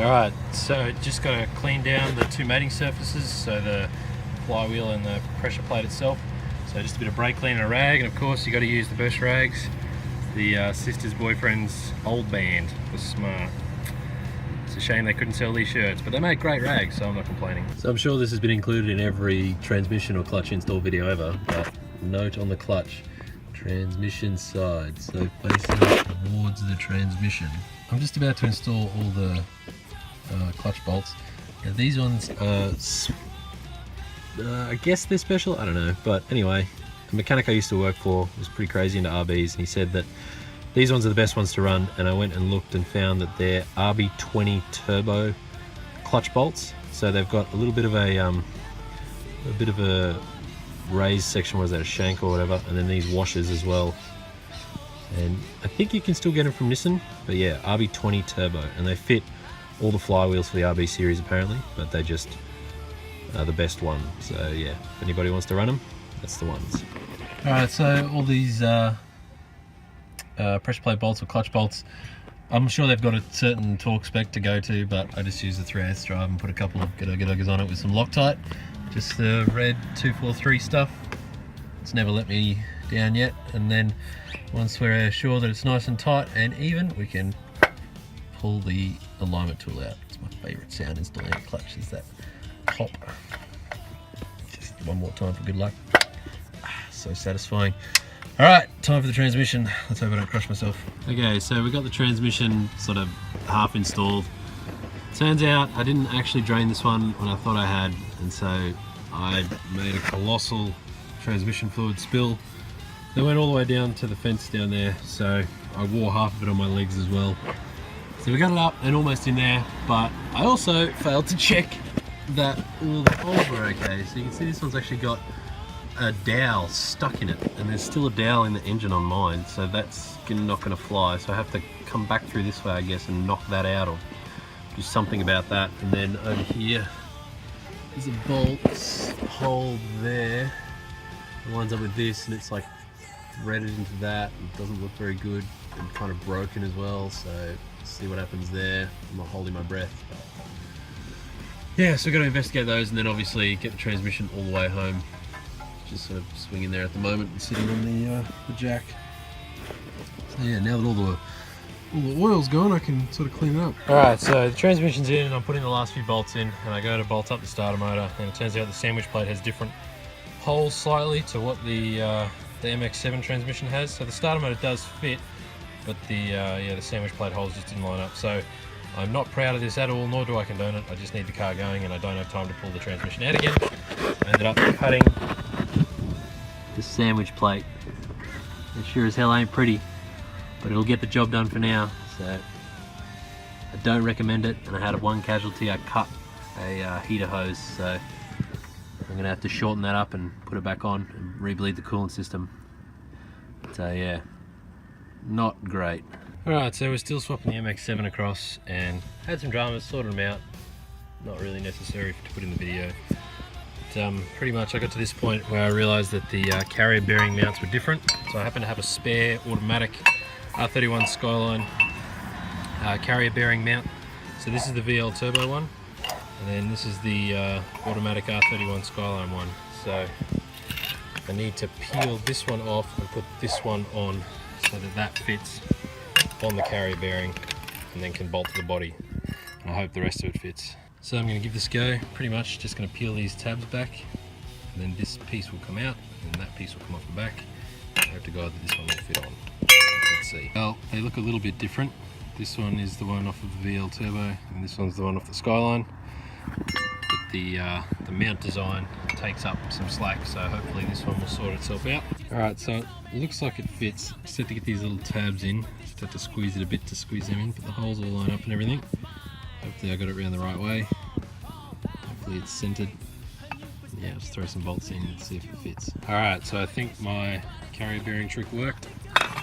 Alright, so just got to clean down the two mating surfaces, so the flywheel and the pressure plate itself. So just a bit of brake clean and a rag, and of course you got to use the best rags. The sister's boyfriend's old band was smart. It's a shame they couldn't sell these shirts, but they make great rags, so I'm not complaining. So I'm sure this has been included in every transmission or clutch install video ever, but note on the clutch, transmission side, so facing towards the transmission. I'm just about to install all the clutch bolts. Now these ones I guess they're special, I don't know, but anyway, the mechanic I used to work for was pretty crazy into RBs, and he said that these ones are the best ones to run, and I went and looked and found that they're RB20 turbo clutch bolts. So they've got a little bit of a raised section, was that a shank or whatever, and then these washers as well. And I think you can still get them from Nissan, but yeah, RB20 turbo, and they fit all the flywheels for the RB series apparently, but they just are the best one. So yeah, if anybody wants to run them, that's the ones. Alright, so all these pressure plate bolts or clutch bolts, I'm sure they've got a certain torque spec to go to, but I just use the 3/8 drive and put a couple of gidogidogers on it with some Loctite. Just the red 243 stuff. It's never let me down yet, and then once we're sure that it's nice and tight and even, we can pull the alignment tool out. It's my favourite sound installing a clutch, is that pop. Just one more time for good luck. So satisfying. Alright, time for the transmission. Let's hope I don't crush myself. Okay, so we got the transmission sort of half installed. Turns out I didn't actually drain this one when I thought I had, and so I made a colossal transmission fluid spill. They went all the way down to the fence down there, so I wore half of it on my legs as well. So we got it up and almost in there, but I also failed to check that all the holes were okay. So you can see this one's actually got a dowel stuck in it, and there's still a dowel in the engine on mine, so that's not going to fly. So I have to come back through this way, I guess, and knock that out or do something about that. And then over here there's a bolt hole there. It lines up with this, and it's like threaded into that. It doesn't look very good and kind of broken as well, so see what happens there. I'm not holding my breath. Yeah, so we've got to investigate those, and then obviously get the transmission all the way home. Just sort of swinging there at the moment and sitting on the jack. So yeah, now that all the oil's gone, I can sort of clean it up. Alright, so the transmission's in, and I'm putting the last few bolts in, and I go to bolt up the starter motor, and it turns out the sandwich plate has different holes slightly to what the MX7 transmission has. So the starter motor does fit, but the sandwich plate holes just didn't line up. So I'm not proud of this at all, nor do I condone it. I just need the car going, and I don't have time to pull the transmission out again. I ended up cutting the sandwich plate. It sure as hell ain't pretty, but it'll get the job done for now. So I don't recommend it, and I had one casualty. I cut a heater hose, so I'm gonna have to shorten that up and put it back on and rebleed the coolant system. So yeah, not great. Alright, so we're still swapping the MX7 across, and had some dramas, sorted them out. Not really necessary to put in the video. Pretty much I got to this point where I realised that the carrier bearing mounts were different. So I happen to have a spare automatic R31 Skyline carrier bearing mount. So this is the VL Turbo one, and then this is the automatic R31 Skyline one. So I need to peel this one off and put this one on so that that fits on the carrier bearing and then can bolt to the body. And I hope the rest of it fits. So I'm going to give this a go. Pretty much just going to peel these tabs back, and then this piece will come out and that piece will come off the back. I hope to God that this one will fit on. Let's see. Well, they look a little bit different. This one is the one off of the VL Turbo, and this one's the one off the Skyline. But the mount design takes up some slack, so hopefully this one will sort itself out. Alright, so it looks like it fits. Just have to get these little tabs in. Just have to squeeze it a bit to squeeze them in, but the holes all line up and everything. Hopefully I got it around the right way. Hopefully it's centered. Yeah, just throw some bolts in and see if it fits. Alright, so I think my carrier bearing trick worked.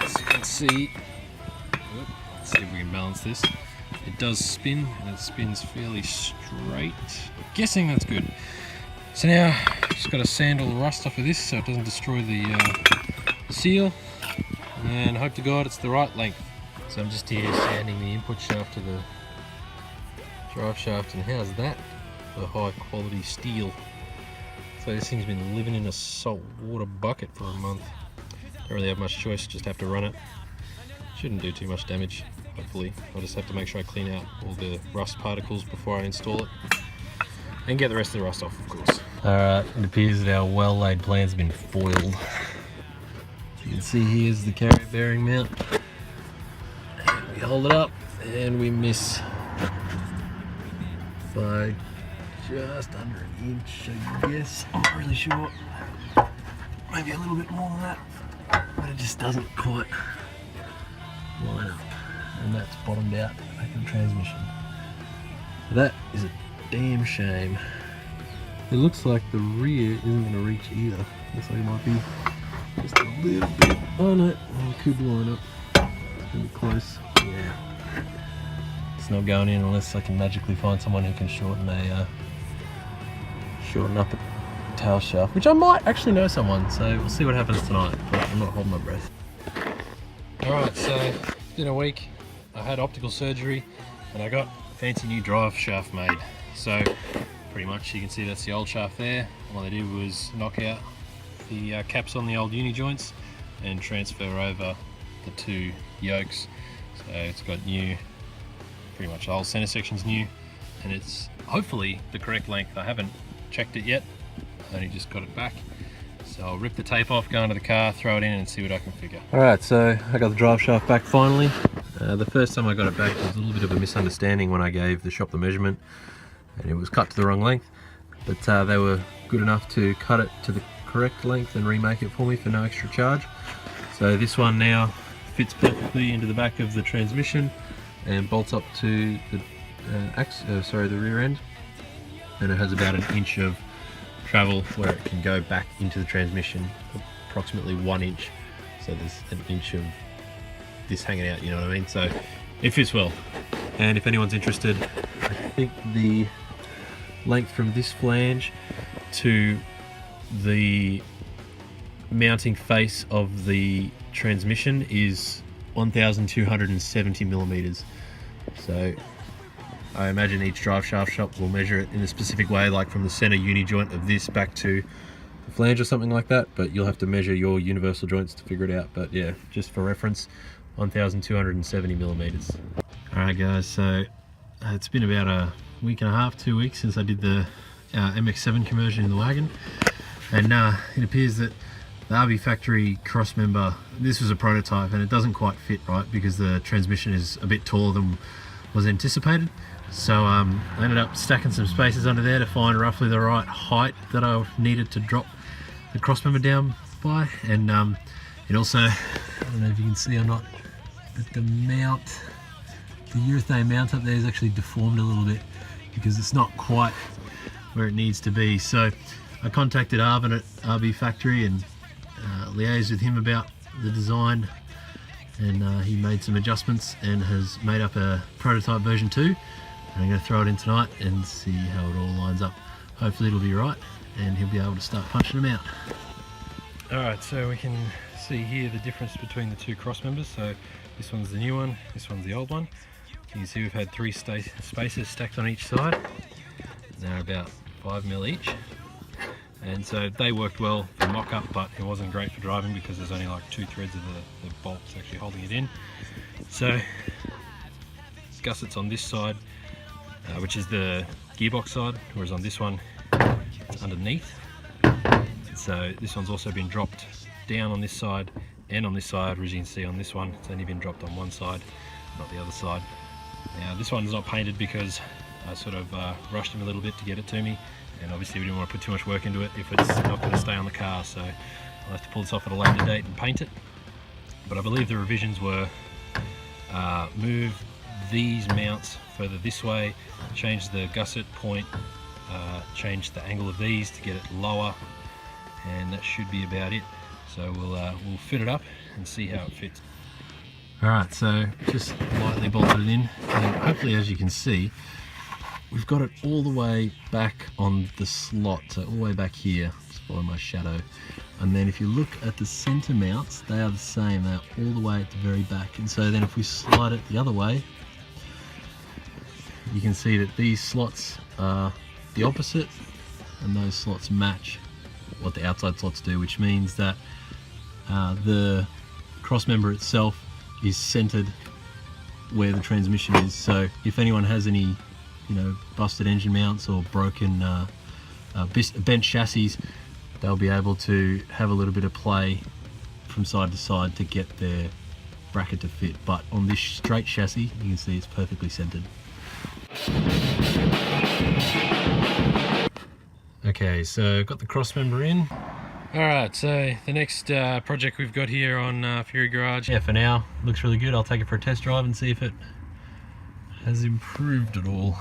As you can see, let's see if we can balance this. It does spin, and it spins fairly straight. I'm guessing that's good. So now, just got to sand all the rust off of this so it doesn't destroy the seal. And hope to God it's the right length. So I'm just here sanding the input shaft to drive shaft, and how's that for high quality steel? So this thing's been living in a salt water bucket for a month. Don't really have much choice, just have to run it. Shouldn't do too much damage, hopefully. I'll just have to make sure I clean out all the rust particles before I install it. And get the rest of the rust off, of course. Alright, it appears that our well-laid plan's been foiled. You can see here's the carrier bearing mount. And we hold it up and we miss by just under an inch, I guess. I'm not really sure. Maybe a little bit more than that. But it just doesn't quite line up. And that's bottomed out back in the transmission. That is a damn shame. It looks like the rear isn't going to reach either. Looks like it might be just a little bit on it. Oh, it could line up. Really close. Yeah. It's not going in unless I can magically find someone who can shorten up a tail shaft, which I might actually know someone, so we'll see what happens tonight, but I'm not holding my breath. Alright, so it's been a week. I had optical surgery and I got a fancy new drive shaft made. So pretty much you can see that's the old shaft there. All I did was knock out the caps on the old uni joints and transfer over the two yokes. So it's got new, pretty much the whole center section's new, and it's hopefully the correct length. I haven't checked it yet, I only just got it back. So I'll rip the tape off, go into the car, throw it in and see what I can figure. Alright, so I got the drive shaft back finally. The first time I got it back there was a little bit of a misunderstanding when I gave the shop the measurement and it was cut to the wrong length, but they were good enough to cut it to the correct length and remake it for me for no extra charge. So this one now fits perfectly into the back of the transmission and bolts up to the the rear end, and it has about an inch of travel where it can go back into the transmission, approximately 1 inch. So there's an inch of this hanging out, you know what I mean? So it fits well. And if anyone's interested, I think the length from this flange to the mounting face of the transmission is 1,270 millimeters. So I imagine each drive shaft shop will measure it in a specific way, like from the center uni joint of this back to the flange or something like that, but you'll have to measure your universal joints to figure it out. But yeah, just for reference, 1,270 millimeters. Alright guys, so it's been about a week and a half, 2 weeks since I did the MX7 conversion in the Wagon, and it appears that the RB factory cross member, this was a prototype and it doesn't quite fit right because the transmission is a bit taller than was anticipated. So I ended up stacking some spacers under there to find roughly the right height that I needed to drop the cross member down by, and it also, I don't know if you can see or not, but the mount, the urethane mount up there is actually deformed a little bit because it's not quite where it needs to be. So I contacted Arvin at RB Factory and liaised with him about the design, and he made some adjustments and has made up a prototype version 2, and I'm going to throw it in tonight and see how it all lines up. Hopefully it'll be right and he'll be able to start punching them out. Alright, so we can see here the difference between the two cross members. So this one's the new one, this one's the old one. You can see we've had 3 spacers stacked on each side. They're about 5 mil each. And so they worked well for mock-up, but it wasn't great for driving because there's only like 2 threads of the bolts actually holding it in. So gussets on this side, which is the gearbox side, whereas on this one it's underneath. So this one's also been dropped down on this side and on this side. As you can see on this one, it's only been dropped on one side, not the other side. Now this one's not painted because I sort of rushed him a little bit to get it to me, and obviously we didn't want to put too much work into it if it's not going to stay on the car, so I'll have to pull this off at a later date and paint it. But I believe the revisions were move these mounts further this way, change the gusset point, change the angle of these to get it lower, and that should be about it. So we'll fit it up and see how it fits. Alright, so just lightly bolted it in, and hopefully, as you can see, we've got it all the way back on the slot, so all the way back here, just follow my shadow. And then if you look at the center mounts, they are the same, they're all the way at the very back. And so then if we slide it the other way, you can see that these slots are the opposite and those slots match what the outside slots do, which means that the cross member itself is centered where the transmission is. So if anyone has any, you know, busted engine mounts or broken bent chassis, they'll be able to have a little bit of play from side to side to get their bracket to fit. But on this straight chassis, you can see it's perfectly centered. Okay, so got the cross member in. Alright, so the next project we've got here on Fury Garage. Yeah, for now, looks really good. I'll take it for a test drive and see if it has improved at all.